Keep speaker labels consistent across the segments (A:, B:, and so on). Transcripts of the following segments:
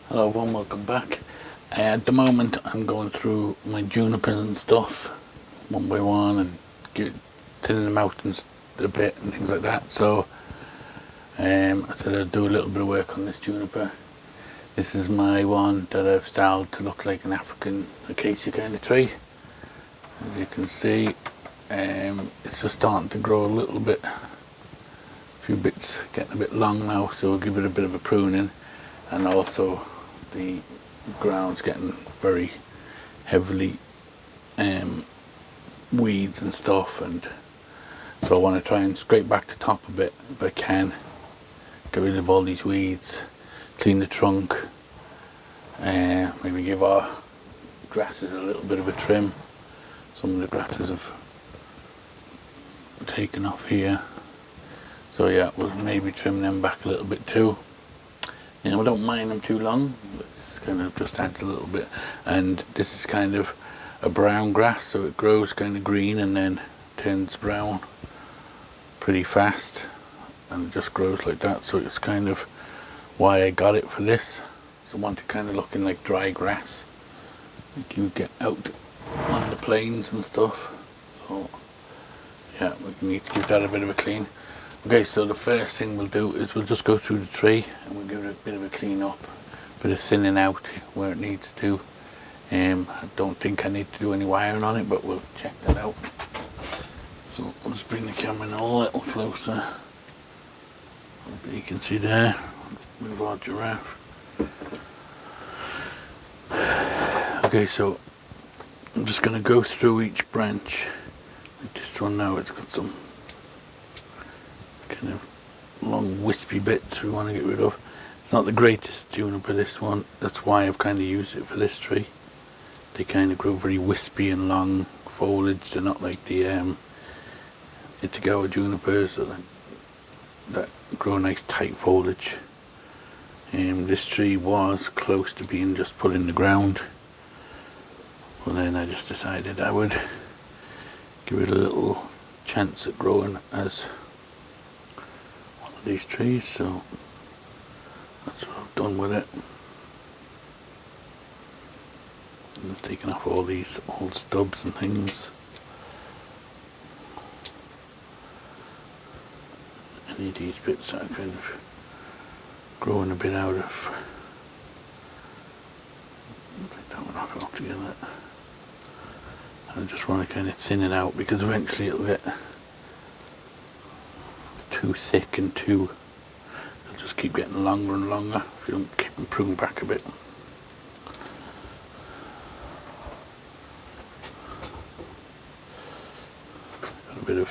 A: Hello everyone, welcome back. At the moment I'm going through my junipers and stuff one by one and thinning them out a bit and things like that. So I said I'd do a little bit of work on this juniper. This is my one that I've styled to look like an African acacia kind of tree. As you can see, it's just starting to grow a little bit. A few bits getting a bit long now, so we'll give it a bit of a pruning. And also the ground's getting very heavily weeds and stuff, and so I want to try and scrape back the top a bit if I can, get rid of all these weeds, clean the trunk, maybe give our grasses a little bit of a trim. Some of the grasses have taken off here, so yeah, we'll maybe trim them back a little bit too. I don't mind them too long, but it's kind of just adds a little bit. And this is kind of a brown grass, so it grows kind of green and then turns brown pretty fast, and it just grows like that. So it's kind of why I got it for this. So I want it kind of looking like dry grass, like you get out on the plains and stuff. So yeah, we need to give that a bit of a clean. Okay, so the first thing we'll do is we'll just go through the tree and we'll give it a bit of a clean up, a bit of thinning out where it needs to. I don't think I need to do any wiring on it, but we'll check that out. So I'll just bring the camera in a little closer. You can see there, move our giraffe. Okay, so I'm just going to go through each branch. Like this one now, it's got some kind of long wispy bits we want to get rid of. It's not the greatest juniper, this one. That's why I've kind of used it for this tree. They kind of grow very wispy and long foliage. They're not like the Itagawa junipers that grow nice tight foliage. This tree was close to being just put in the ground, but then I just decided I would give it a little chance at growing as these trees, so that's what I've done with it. And I've taken off all these old stubs and things. Any of these bits that are kind of growing a bit out of. I think that one I'll knock it off together. I just want to kind of thin it out because eventually it'll get too thick and it'll just keep getting longer and longer if you don't keep them pruned back a bit. Got a bit of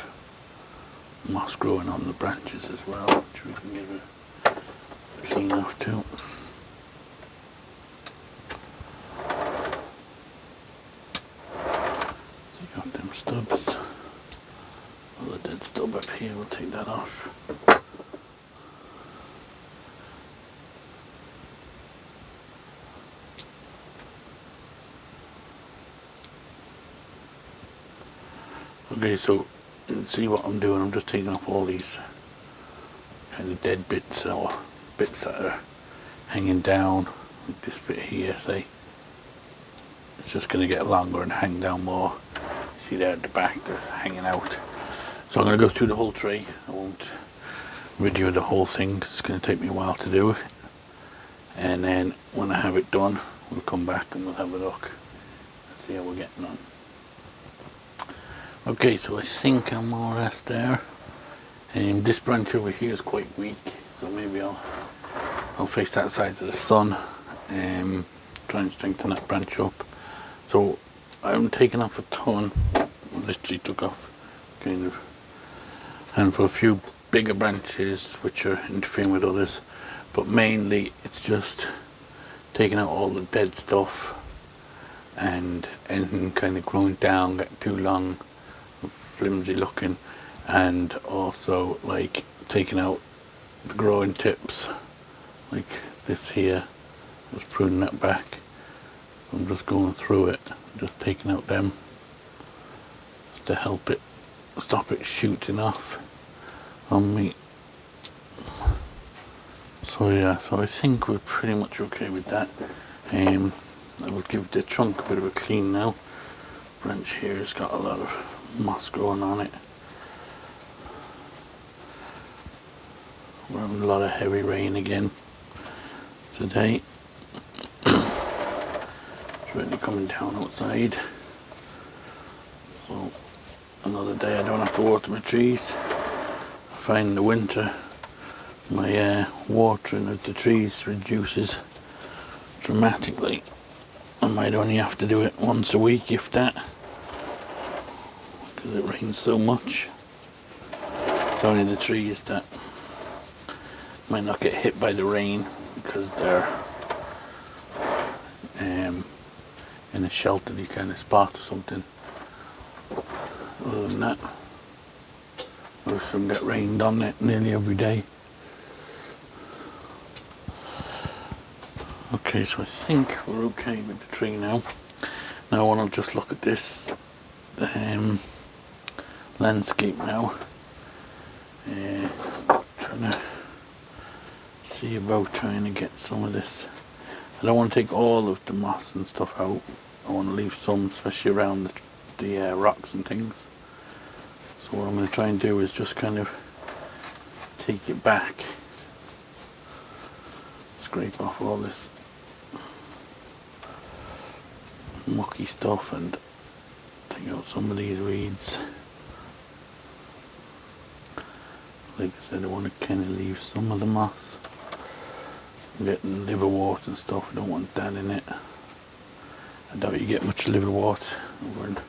A: moss growing on the branches as well, which we can give a clean off too. Take out them stubs. Well, the dead stub up here, we'll take that off. Okay, so you can see what I'm doing. I'm just taking off all these kind of dead bits or bits that are hanging down, like this bit here, say. It's just going to get longer and hang down more. See there at the back, they're hanging out. So I'm going to go through the whole tree. I won't video the whole thing because it's going to take me a while to do. And then when I have it done, we'll come back and we'll have a look and see how we're getting on. Okay, so I think I'm more or less there. This branch over here is quite weak, so maybe I'll face that side to the sun and try and strengthen that branch up. So I'm taking off a ton. This tree took off kind of, and for a few bigger branches which are interfering with others, but mainly it's just taking out all the dead stuff and anything kind of growing down, getting too long, flimsy looking, and also like taking out the growing tips like this here. Just pruning that back. I'm just going through it, just taking out them just to help it stop it shooting off on me. So So yeah, so I think we're pretty much okay with that. I will give the trunk a bit of a clean now. Branch here has got a lot of moss growing on it. We're having a lot of heavy rain again today. It's really coming down outside. So another day I don't have to water my trees. I find in the winter my watering of the trees reduces dramatically. I might only have to do it once a week, if that, because it rains so much. It's only the trees that might not get hit by the rain because they're in a sheltered kind of spot or something. Other than that, most of them get rained on it nearly every day. Okay, so I think we're okay with the tree now. Now I want to just look at this landscape now. Trying to see about trying to get some of this. I don't want to take all of the moss and stuff out. I want to leave some, especially around the rocks and things. So what I'm going to try and do is just kind of take it back, scrape off all this mucky stuff and take out some of these weeds. Like I said, I want to kind of leave some of the moss. I'm getting liverwort and stuff, I don't want that in it. I doubt you get much liverwort over in the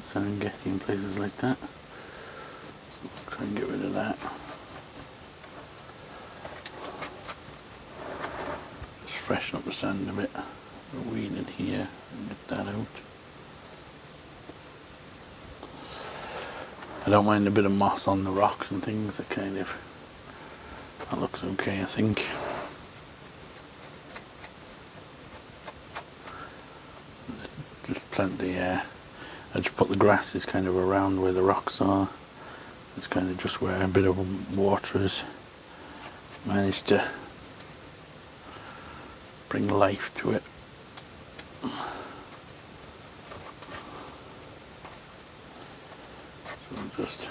A: Serengeti and places like that. So I'll try and get rid of that. Just freshen up the sand a bit. The weed in here and get that out. I don't mind a bit of moss on the rocks and things. That looks okay, I think. Just plant the I just put the grasses kind of around where the rocks are. It's kind of just where a bit of water has managed to bring life to it. So we'll just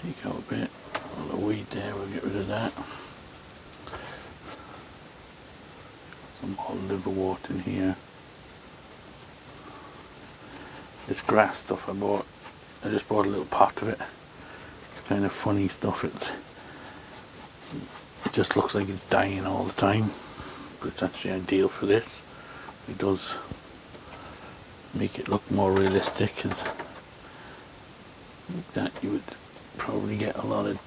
A: take out a bit of the weed there, we'll get rid of that. Some more liverwort in here. This grass stuff I just bought a little pot of it. It's kind of funny stuff. It just looks like it's dying all the time, but it's actually ideal for this. It does make it look more realistic, because like that you would probably get a lot of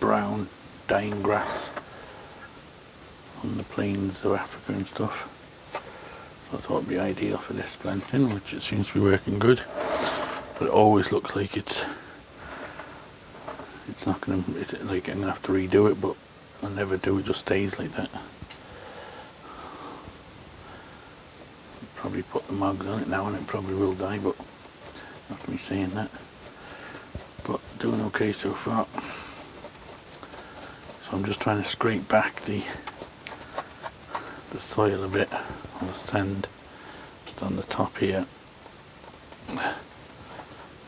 A: brown dying grass on the plains of Africa and stuff. So I thought it'd be ideal for this planting, which it seems to be working good. But it always looks like it's not going to, like I'm going to have to redo it, but I never do, it just stays like that. Probably put the mugs on it now and it probably will die, but after me saying that. But doing okay so far. So I'm just trying to scrape back the soil a bit, or the sand that's on the top here,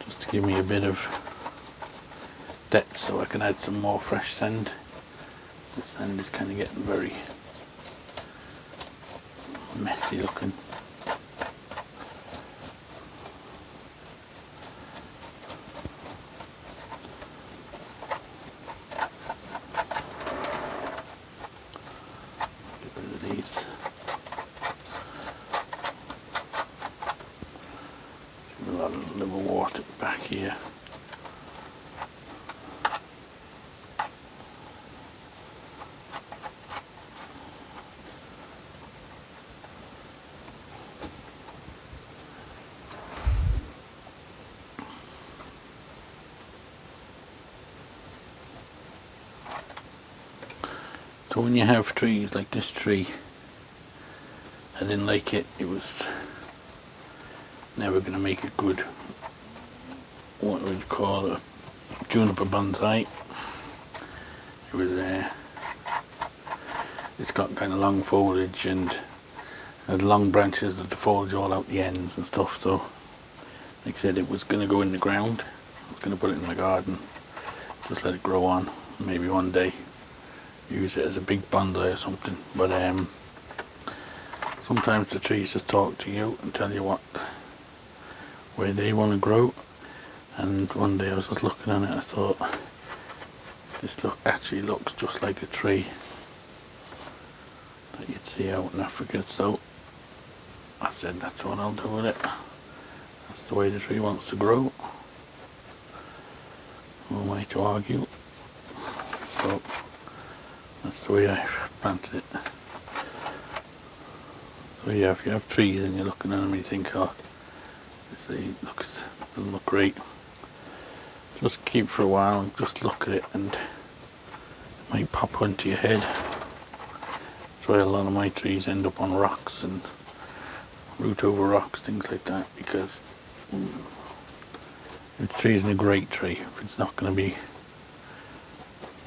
A: just to give me a bit of depth so I can add some more fresh sand. The sand is kind of getting very messy looking. Here. So when you have trees like this tree, I didn't like it. It was never going to make a good, what would you call it, juniper bonsai. it's got kind of long foliage and had long branches with the foliage all out the ends and stuff. So like I said, it was going to go in the ground. I was going to put it in my garden, just let it grow on, maybe one day use it as a big bonsai or something. But sometimes the trees just talk to you and tell you where they want to grow. And one day I was just looking at it, I thought, this actually looks just like a tree that you'd see out in Africa. So I said, that's what I'll do with it. That's the way the tree wants to grow. No way to argue. So that's the way I planted it. So yeah, if you have trees and you're looking at them and you think, oh, this doesn't look great, just keep for a while and just look at it, and it might pop into your head. That's why a lot of my trees end up on rocks and root over rocks, things like that, because if the tree isn't a great tree, if it's not going to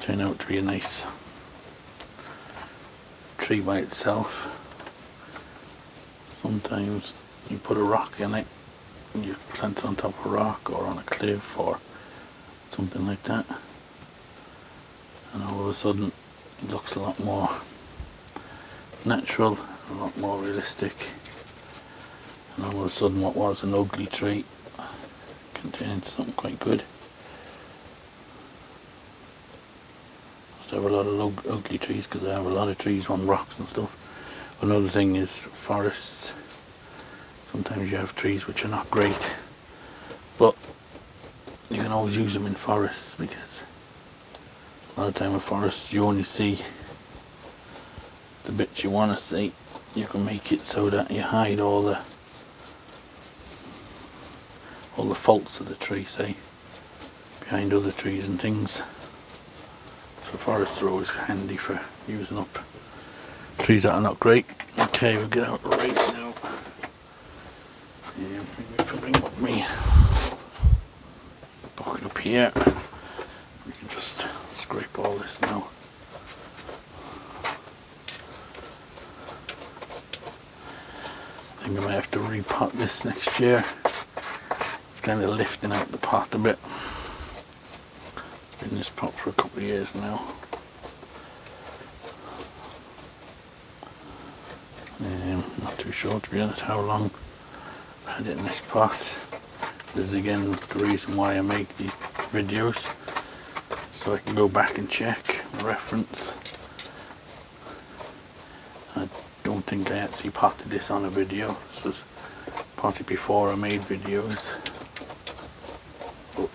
A: turn out to be a nice tree by itself, sometimes you put a rock in it and you plant it on top of a rock or on a cliff or something like that, and all of a sudden it looks a lot more natural, a lot more realistic, and all of a sudden what was an ugly tree can turn into something quite good. I used to have a lot of ugly trees because I have a lot of trees on rocks and stuff. Another thing is forests. Sometimes you have trees which are not great, but you can always use them in forests, because a lot of time in forests you only see the bits you want to see. You can make it so that you hide all the faults of the tree, say, behind other trees and things. So forests are always handy for using up trees that are not great. Okay, we'll get out the rake now. Bring up me bucket up here. We can just scrape all this now. I think I might have to repot this next year. It's kind of lifting out the pot a bit. It's been in this pot for a couple of years now. Not too sure, to be honest, how long I've had it in this pot. This is again the reason why I make these videos, so I can go back and check the reference. I don't think I actually potted this on a video. This was potted before I made videos. But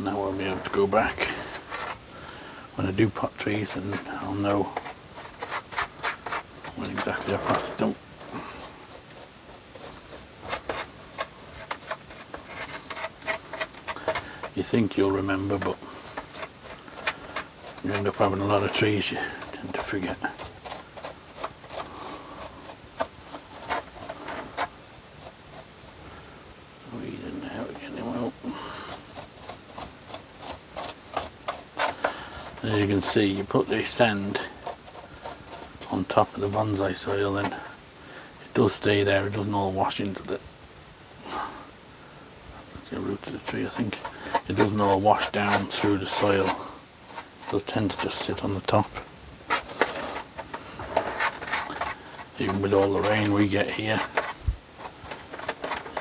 A: now I'll be able to go back when I do pot trees, and I'll know when exactly I potted them. You think you'll remember, but you end up having a lot of trees, you tend to forget. Weed in there again, as you can see, you put the sand on top of the bonsai soil and it does stay there, it doesn't all wash into the root of the tree. I think it doesn't all wash down through the soil, it does tend to just sit on the top. Even with all the rain we get here,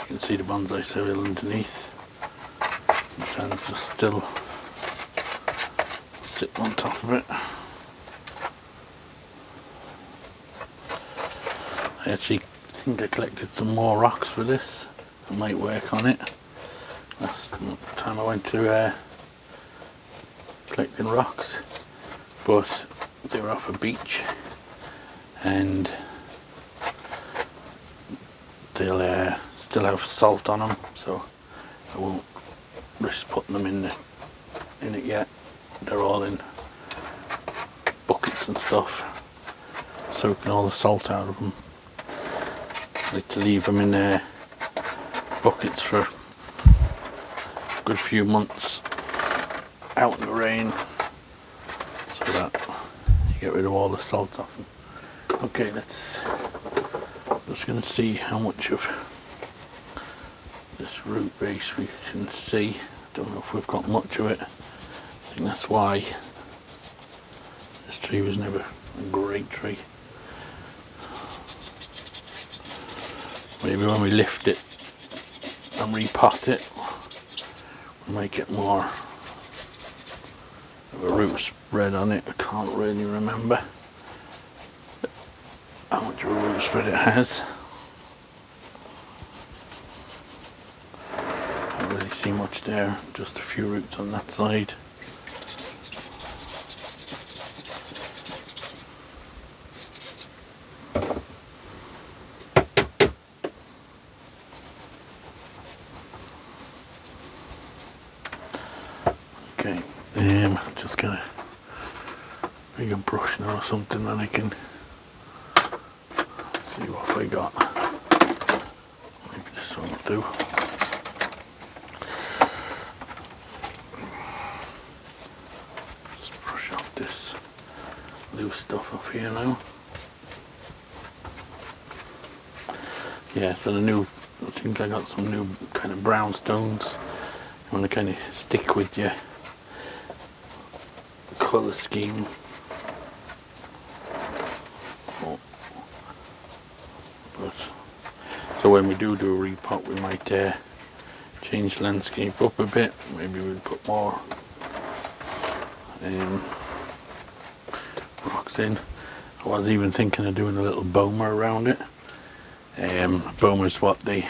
A: you can see the bonsai soil underneath. The sand's just still sitting on top of it. I actually think I collected some more rocks for this. I might work on it. Last time I went to collecting rocks, but they were off a beach and they'll still have salt on them, so I won't risk putting them in it yet. They're all in buckets and stuff, soaking all the salt out of them. I like to leave them in buckets for a good few months out in the rain so that you get rid of all the salt off them. Okay, just going to see how much of this root base we can see. Don't know if we've got much of it. I think that's why this tree was never a great tree. Maybe when we lift it and repot it, we might get more of a root spread on it. I can't really remember how much of a root spread it has. Can't really see much there, just a few roots on that side. Okay, just get a bigger brush now or something that I can see what I got. Maybe this one will do. Just brush off this loose stuff off here now. Yeah, so I think I got some new kind of brown stones. You want to kind of stick with your colour scheme. So when we do a repot, we might change the landscape up a bit. Maybe we'll put more rocks in. I was even thinking of doing a little boma around it. Boma is what the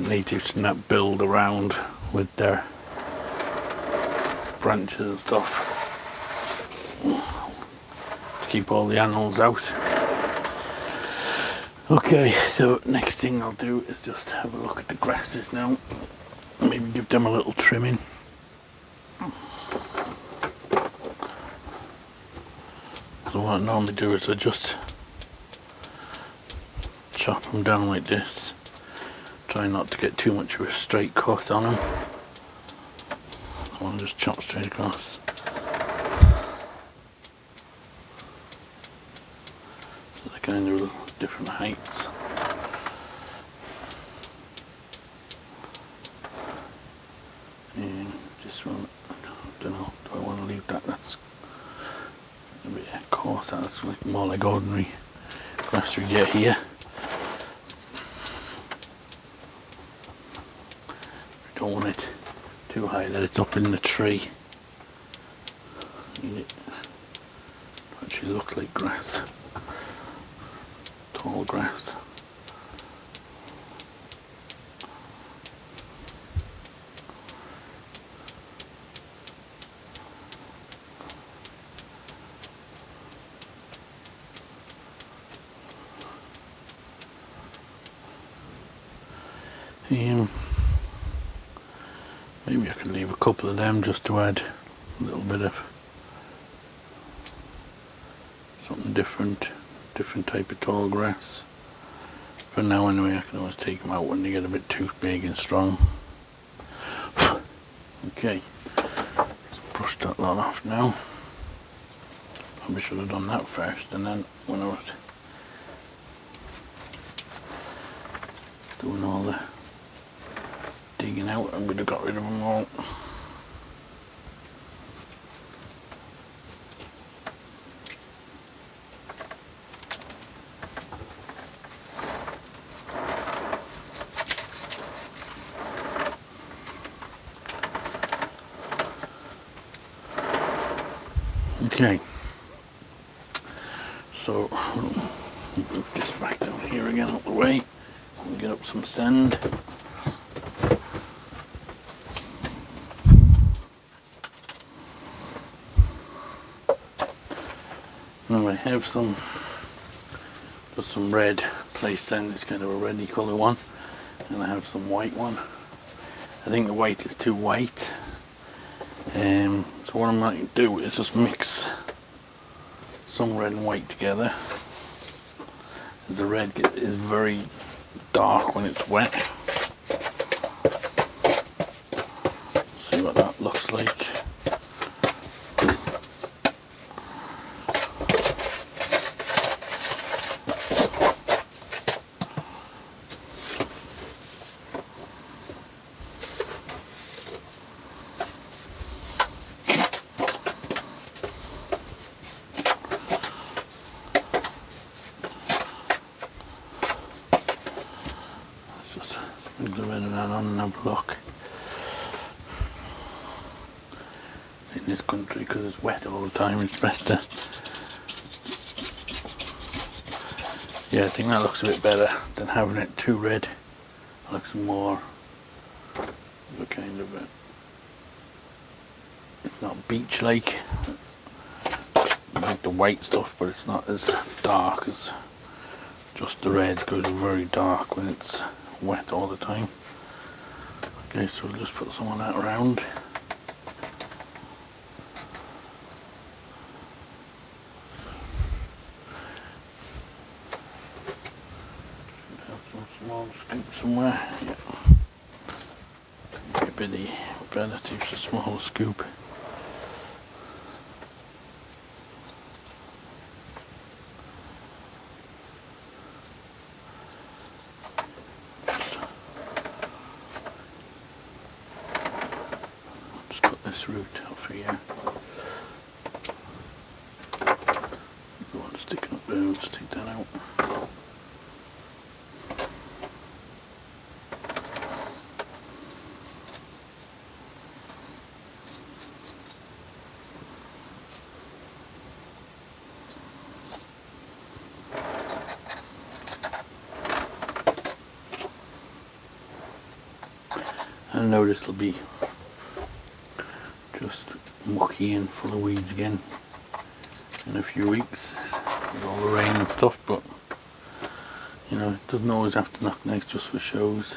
A: natives not build around with their branches and stuff to keep all the animals out. Okay, so next thing I'll do is just have a look at the grasses now. Maybe give them a little trimming. So what I normally do is I just chop them down like this. Try not to get too much of a straight cut on them. I want to just chop straight across. So they're kind of different heights. And this one, I don't know, do I want to leave that? That's a bit coarse, that's like more like ordinary grass we get here. We don't want it too high that it's up in the tree. Need it to actually look like grass. Tall grass. Maybe I could leave a couple of them just to add a little bit of something different type of tall grass. For now anyway, I can always take them out when they get a bit too big and strong. Okay, let's brush that lot off now. Probably should have done that first, and then when I was doing all the digging out, I would have got rid of them all. Okay, so we'll move this back down here again out the way and get up some sand. Now I have just some red place sand. It's kind of a reddy colour one, and I have some white one. I think the white is too white. So what I might do is just mix some red and white together. The red is very dark when it's wet. See what that looks like. and have a look. In this country, because it's wet all the time, it's best to... Yeah, I think that looks a bit better than having it too red. It looks more of a kind of a, it's not beach-like, like the white stuff, but it's not as dark as just the red. Goes very dark when it's wet all the time. Okay, so we'll just put some of that around. Small scoop somewhere, yeah. Maybe better to use a small scoop. Just cut this root off here. The one sticking up there, let's take that out. I know this will be just mucky and full of weeds again in a few weeks with all the rain and stuff, but you know, it doesn't always have to look nice just for shows.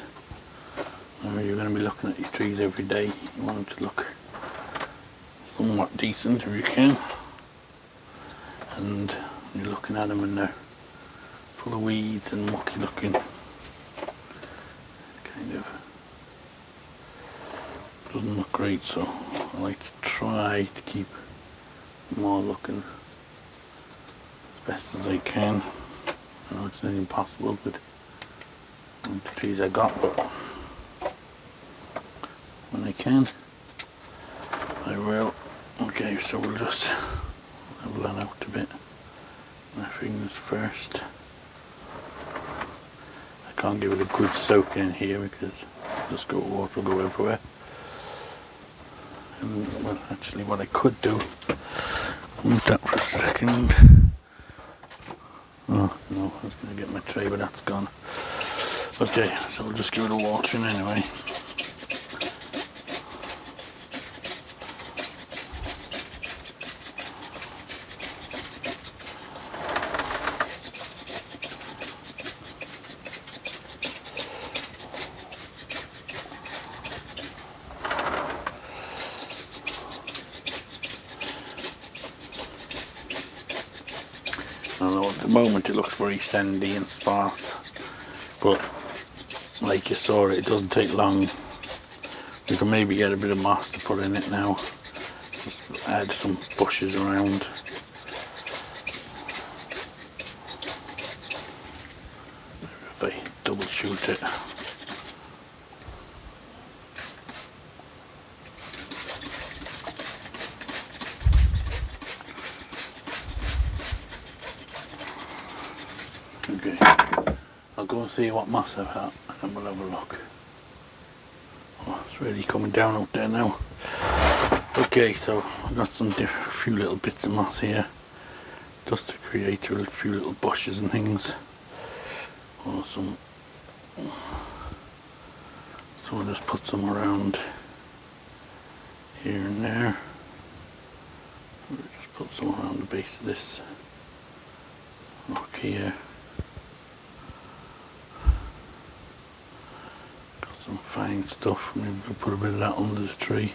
A: You're going to be looking at your trees every day. You want them to look somewhat decent if you can, and you're looking at them and they're full of weeds and mucky looking, kind of doesn't look great. So I like to try to keep them all looking as best as I can. I know it's not impossible with the trees I got, but when I can, I will. Okay, so we'll just level that out a bit. My fingers first. I can't give it a good soaking in here because water will go everywhere. And well, actually, what I could do, move that for a second. Oh no, I was going to get my tray, but that's gone. Okay, so we'll just give it a watering anyway. I know at the moment it looks very sandy and sparse, but like you saw, it doesn't take long. We can maybe get a bit of moss to put in it now. Just add some bushes around. If I double shoot it. Okay, I'll go and see what moss I've had and then we'll have a look. Oh, it's really coming down out there now. Okay, so I've got some few little bits of moss here just to create a few little bushes and things. Or so I'll just put some around here and there. I'll just put some around the base of this rock here. Some fine stuff, maybe we'll put a bit of that under the tree.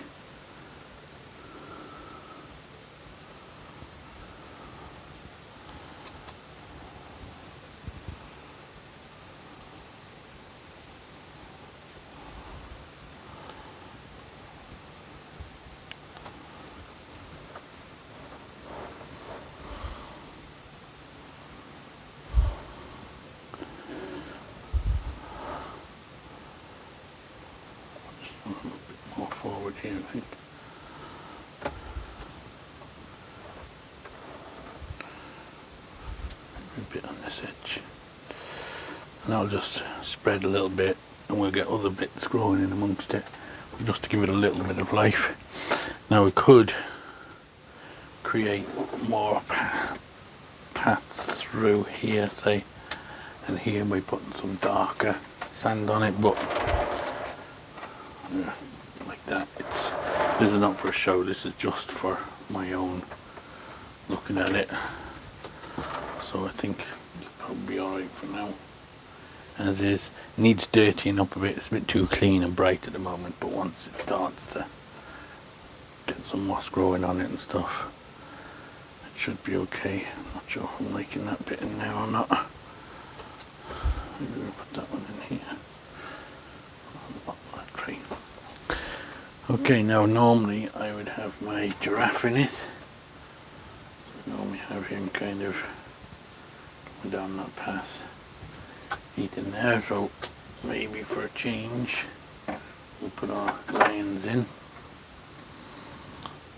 A: A little bit more forward here, I think. Maybe a bit on this edge. And I'll just spread a little bit and we'll get other bits growing in amongst it, just to give it a little bit of life. Now we could create more paths through here, say, and here by putting some darker sand on it, but yeah, like that. This is not for a show, this is just for my own looking at it. So I think it'll probably be alright for now. As is, needs dirtying up a bit, it's a bit too clean and bright at the moment, but once it starts to get some moss growing on it and stuff, it should be okay. I'm not sure if I'm liking that bit in there or not. Maybe we'll put that one in here. That tree. Okay, now normally I would have my giraffe in it. So I normally have him kind of coming down that path, eating there, so maybe for a change we'll put our lions in,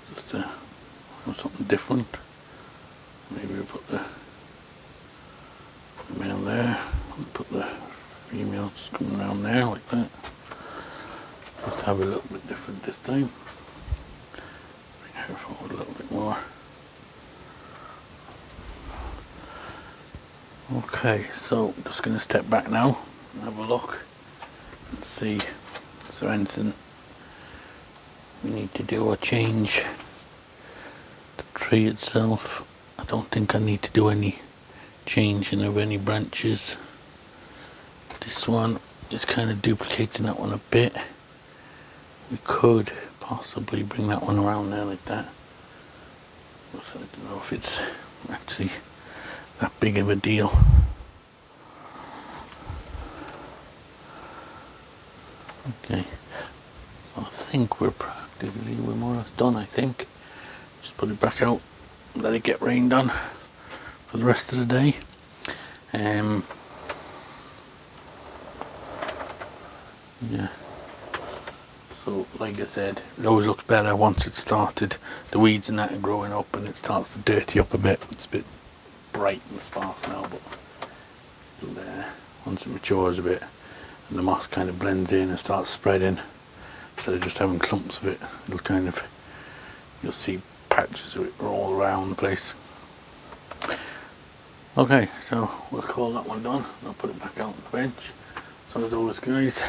A: just to have something different. Maybe we'll put the male there, and put the female just coming around there like that. Just have a little bit different this time. Bring her forward a little bit more. Okay, so I'm just going to step back now and have a look and see if there's anything we need to do or change. The tree itself, I don't think I need to do any changing of any branches. This one is kind of duplicating that one a bit. We could possibly bring that one around there like that, but I don't know if it's actually that big of a deal. Okay, so I think we're more or less done, I think. Just put it back out, let it get rained on for the rest of the day. Yeah, so like I said, it always looks better once it's started, the weeds and that are growing up and it starts to dirty up a bit. It's a bit bright and sparse now, but there, once it matures a bit and the moss kind of blends in and starts spreading, instead of just having clumps of it, it'll kind of, you'll see patches of it all around the place. Okay, so we'll call that one done. I'll put it back out on the bench. So as always guys,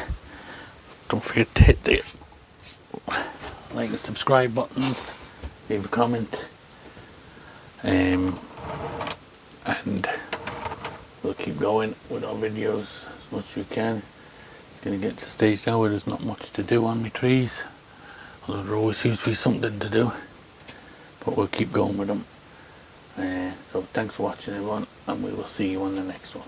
A: don't forget to hit the like and subscribe buttons, leave a comment, and we'll keep going with our videos as much as we can. It's going to get to the stage now where there's not much to do on my trees, although there always seems to be something to do, but we'll keep going with them. So thanks for watching everyone, and we will see you on the next one.